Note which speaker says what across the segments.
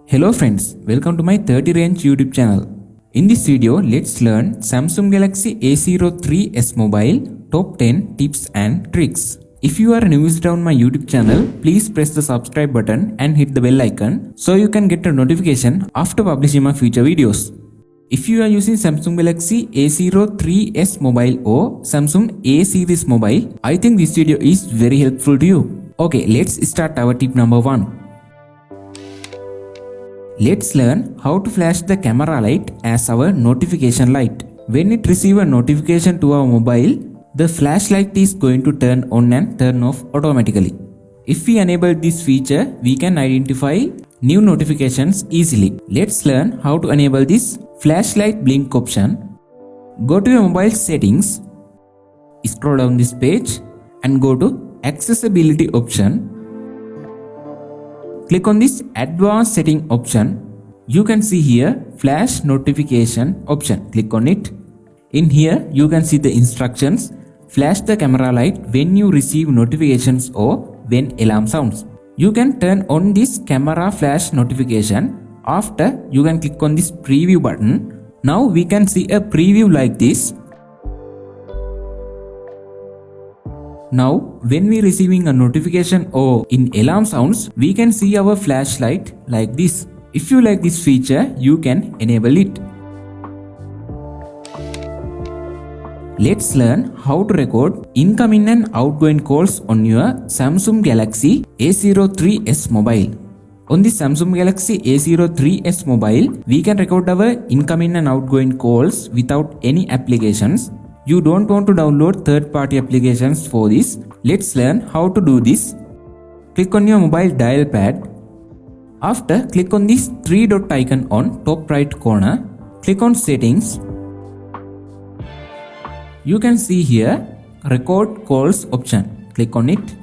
Speaker 1: Hello friends, welcome to my 30 range YouTube channel. In this video, let's learn Samsung Galaxy A03s mobile top 10 tips and tricks. If you are new visitor on my YouTube channel, please press the subscribe button and hit the bell icon so you can get a notification after publishing my future videos. If you are using Samsung Galaxy A03s mobile or Samsung A series mobile, I think this video is very helpful to you. Okay, let's start our tip number 1. Let's learn how to flash the camera light as our notification light. When it receives a notification to our mobile, the flashlight is going to turn on and turn off automatically. If we enable this feature, we can identify new notifications easily. Let's learn how to enable this flashlight blink option. Go to your mobile settings, scroll down this page and go to accessibility option. Click on this advanced setting option. You can see here flash notification option. Click on it. In here you can see the instructions. Flash the camera light when you receive notifications or when alarm sounds. You can turn on this camera flash notification. After you can click on this preview button. Now we can see a preview like this. Now, when we receiving a notification or in alarm sounds, we can see our flashlight like this. If you like this feature, you can enable it. Let's learn how to record incoming and outgoing calls on your Samsung Galaxy A03s mobile. On the Samsung Galaxy A03s mobile, we can record our incoming and outgoing calls without any applications. You don't want to download third-party applications for this. Let's learn how to do this. Click on your mobile dial pad. After, click on this 3-dot icon on top right corner. Click on settings. You can see here record calls option. Click on it.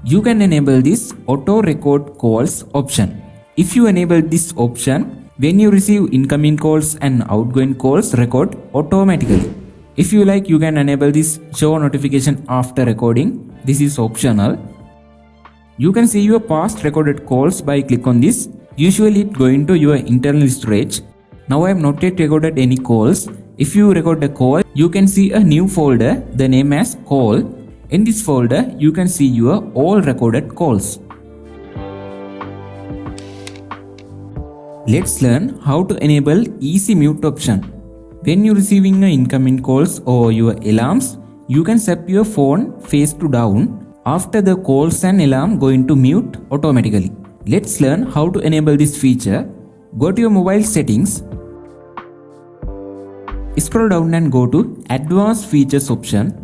Speaker 1: You can enable this auto record calls option. If you enable this option, when you receive incoming calls and outgoing calls, record automatically. If you like, you can enable this show notification after recording. This is optional. You can see your past recorded calls by click on this. Usually it go into your internal storage. Now I have not yet recorded any calls. If you record a call, you can see a new folder, the name as call. In this folder, you can see your all recorded calls. Let's learn how to enable easy mute option. When you're receiving incoming calls or your alarms, you can set your phone face to down. After the calls and alarm going to mute automatically. Let's learn how to enable this feature. Go to your mobile settings. Scroll down and go to advanced features option.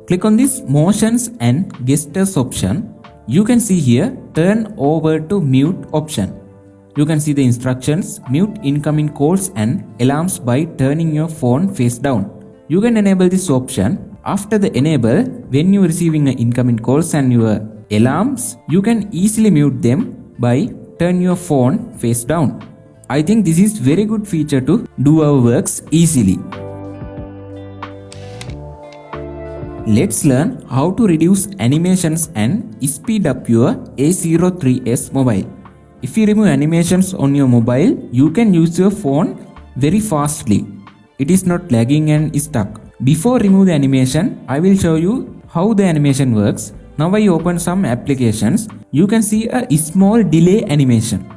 Speaker 1: Click on this motions and gestures option. You can see here turn over to mute option. You can see the instructions, mute incoming calls and alarms by turning your phone face down. You can enable this option. After the enable, when you are receiving incoming calls and your alarms, you can easily mute them by turn your phone face down. I think this is very good feature to do our works easily. Let's learn how to reduce animations and speed up your A03s mobile. If you remove animations on your mobile, you can use your phone very fastly. It is not lagging and stuck. Before remove the animation, I will show you how the animation works. Now I open some applications. You can see a small delay animation.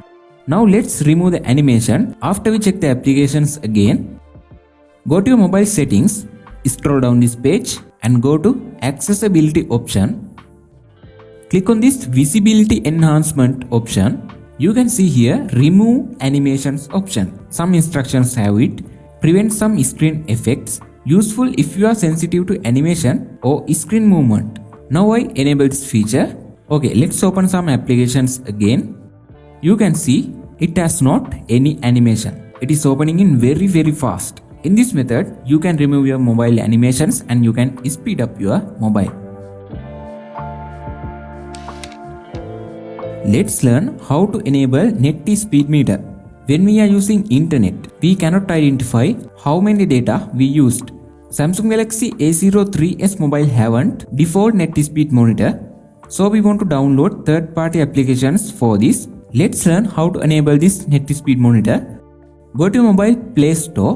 Speaker 1: Now let's remove the animation. After we check the applications again, go to your mobile settings, scroll down this page and go to accessibility option. Click on this visibility enhancement option. You can see here remove animations option. Some instructions have it. Prevent some screen effects. Useful if you are sensitive to animation or screen movement. Now I enable this feature. Okay, let's open some applications again. You can see it has not any animation. It is opening in very fast. In this method, you can remove your mobile animations and you can speed up your mobile. Let's learn how to enable net speed meter. When we are using internet, we cannot identify how many data we used. Samsung Galaxy A03s mobile haven't default net speed monitor. So we want to download third-party applications for this. Let's learn how to enable this net speed monitor. Go to mobile Play Store.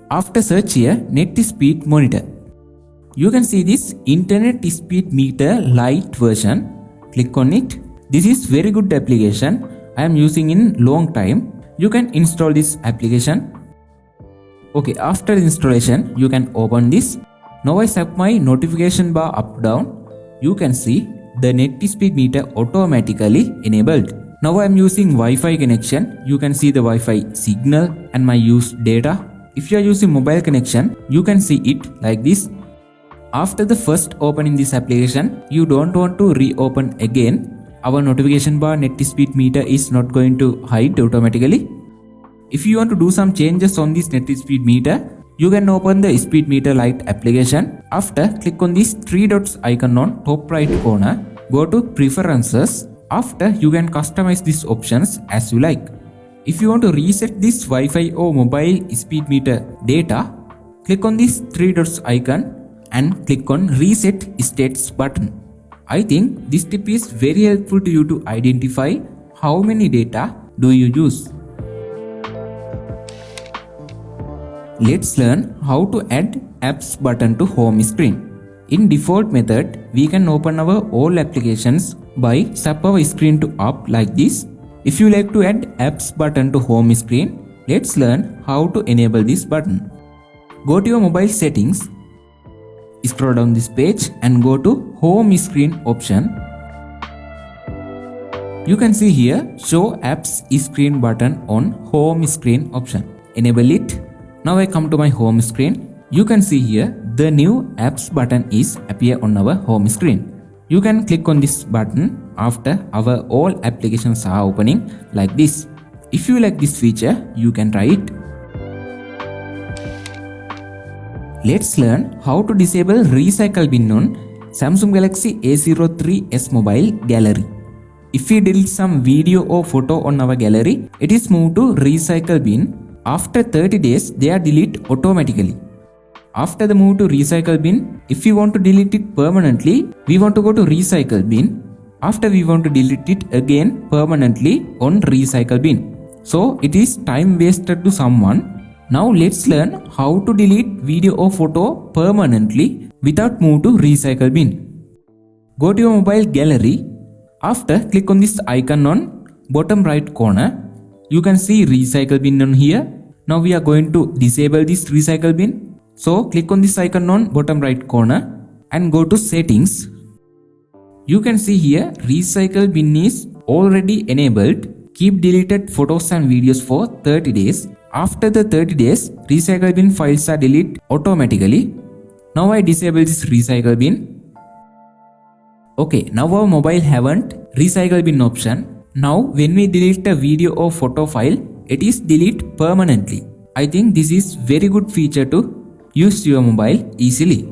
Speaker 1: After search here net speed monitor. You can see this internet speed meter lite version. Click on it. This is very good application. I am using in long time. You can install this application. Okay, after the installation you can open this. Now I set my notification bar up down. You can see the net speed meter automatically enabled. Now I am using Wi-Fi connection. You can see the Wi-Fi signal and my used data. If you are using mobile connection, you can see it like this. After the first opening this application, you don't want to reopen again. Our notification bar net speed meter is not going to hide automatically. If you want to do some changes on this net speed meter, you can open the speed meter lite application. After, click on this three dots icon on top right corner. Go to preferences. After, you can customize these options as you like. If you want to reset this Wi-Fi or mobile speed meter data, click on this three dots icon and click on reset states button. I think this tip is very helpful to you to identify how many data do you use. Let's learn how to add apps button to home screen. In default method, we can open our all applications by tap our screen to up like this. If you like to add apps button to home screen, let's learn how to enable this button. Go to your mobile settings, scroll down this page and go to home screen option. You can see here show apps screen button on home screen option. Enable it. Now I come to my home screen. You can see here the new apps button is appear on our home screen. You can click on this button after our all applications are opening like this. If you like this feature, you can try it. Let's learn how to disable recycle bin on Samsung Galaxy A03s mobile gallery. If we delete some video or photo on our gallery, it is moved to recycle bin. After 30 days, they are deleted automatically. After the move to recycle bin, if we want to delete it permanently, we want to go to recycle bin. After we want to delete it again permanently on recycle bin. So it is time wasted to someone. Now let's learn how to delete video or photo permanently without move to recycle bin. Go to your mobile gallery. After, click on this icon on bottom right corner. You can see recycle bin on here. Now we are going to disable this recycle bin. So click on this icon on bottom right corner and go to settings. You can see here recycle bin is already enabled. Keep deleted photos and videos for 30 days. After the 30 days, recycle bin files are deleted automatically. Now I disable this recycle bin. Okay, now our mobile haven't recycle bin option. Now when we delete a video or photo file, it is deleted permanently. I think this is very good feature to use your mobile easily.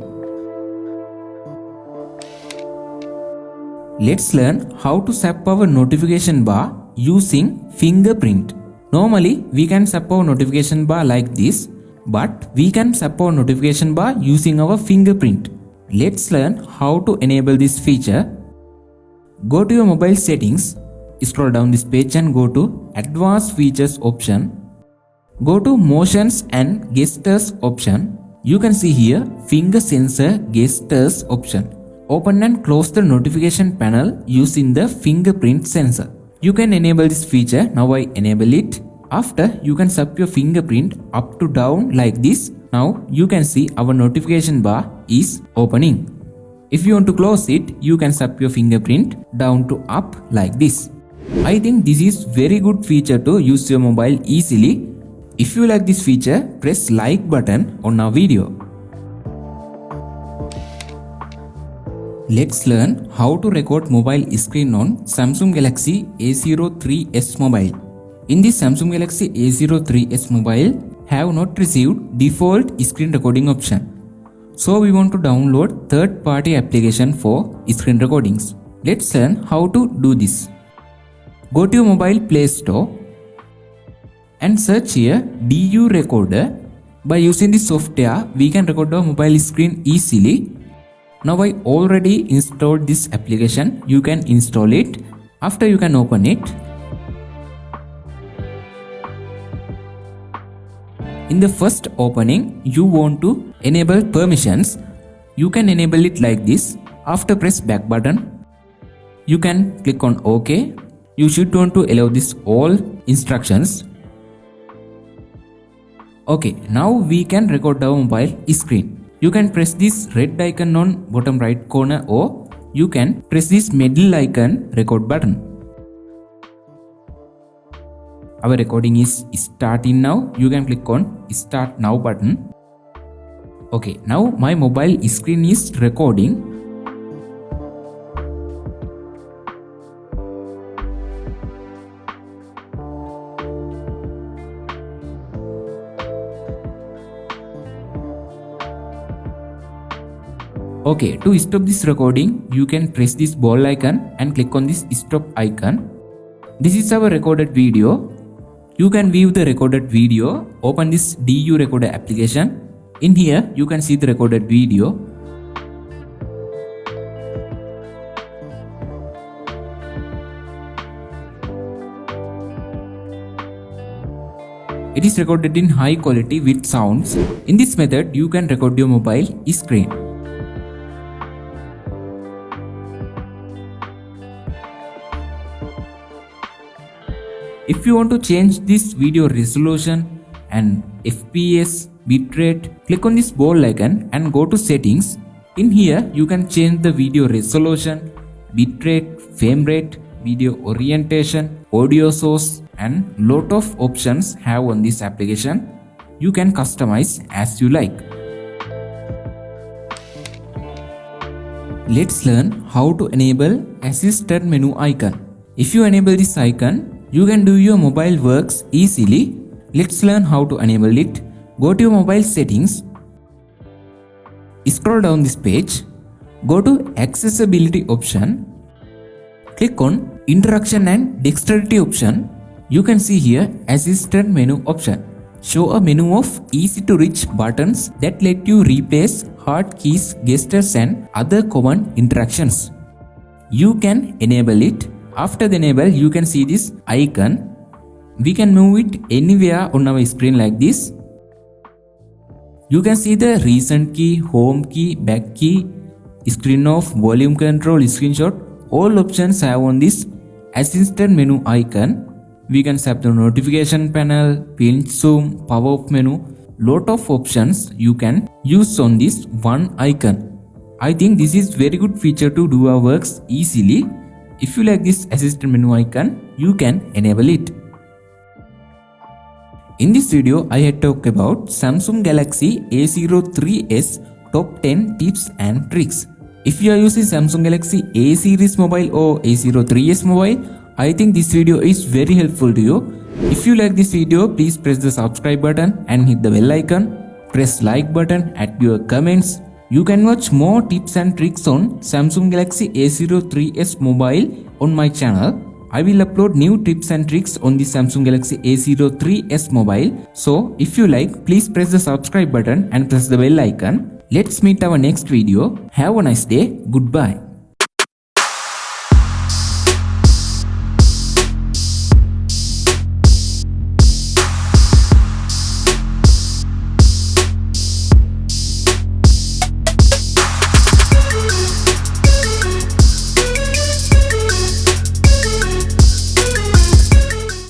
Speaker 1: Let's learn how to set our notification bar using fingerprint. Normally we can set our notification bar like this, but we can set our notification bar using our fingerprint. Let's learn how to enable this feature. Go to your mobile settings. Scroll down this page and go to advanced features option. Go to motions and gestures option. You can see here finger sensor gestures option. Open and close the notification panel using the fingerprint sensor. You can enable this feature. Now I enable it. After, you can swipe your fingerprint up to down like this. Now you can see our notification bar is opening. If you want to close it, you can swipe your fingerprint down to up like this. I think this is very good feature to use your mobile easily. If you like this feature, press like button on our video. Let's learn how to record mobile screen on Samsung Galaxy A03s mobile. In this Samsung Galaxy A03s mobile have not received default screen recording option. So we want to download third-party application for screen recordings. Let's learn how to do this. Go to your mobile Play Store and search here DU Recorder. By using this software, we can record our mobile screen easily. Now I already installed this application. You can install it. After you can open it. In the first opening, you want to enable permissions. You can enable it like this. After press back button, you can click on OK. You should want to allow this all instructions. Okay, now we can record our mobile screen. You can press this red icon on bottom right corner, or you can press this middle icon record button. Our recording is starting now. You can click on start now button. Okay, now my mobile screen is recording. Okay, to stop this recording, you can press this ball icon and click on this stop icon. This is our recorded video. You can view the recorded video. Open this DU Recorder application. In here, you can see the recorded video. It is recorded in high quality with sounds. In this method, you can record your mobile screen. If you want to change this video resolution and FPS, bitrate, click on this ball icon and go to settings. In here, you can change the video resolution, bitrate, frame rate, video orientation, audio source, and lot of options have on this application. You can customize as you like. Let's learn how to enable assisted menu icon. If you enable this icon, you can do your mobile works easily. Let's learn how to enable it. Go to your mobile settings. Scroll down this page. Go to accessibility option. Click on interaction and dexterity option. You can see here assisted menu option. Show a menu of easy to reach buttons that let you replace hard keys, gestures and other common interactions. You can enable it. After the enable, you can see this icon. We can move it anywhere on our screen like this. You can see the recent key, home key, back key, screen off, volume control, screenshot. All options have on this assisted menu icon. We can set the notification panel, pinch zoom, power off menu. Lot of options you can use on this one icon. I think this is very good feature to do our works easily. If you like this assisted menu icon, you can enable it. In this video, I had talked about Samsung Galaxy A03s top 10 tips and tricks. If you are using Samsung Galaxy A series mobile or A03s mobile, I think this video is very helpful to you. If you like this video, please press the subscribe button and hit the bell icon. Press like button, add your comments. You can watch more tips and tricks on Samsung Galaxy A03s mobile on my channel. I will upload new tips and tricks on the Samsung Galaxy A03s mobile. So if you like, please press the subscribe button and press the bell icon. Let's meet our next video. Have a nice day. Goodbye.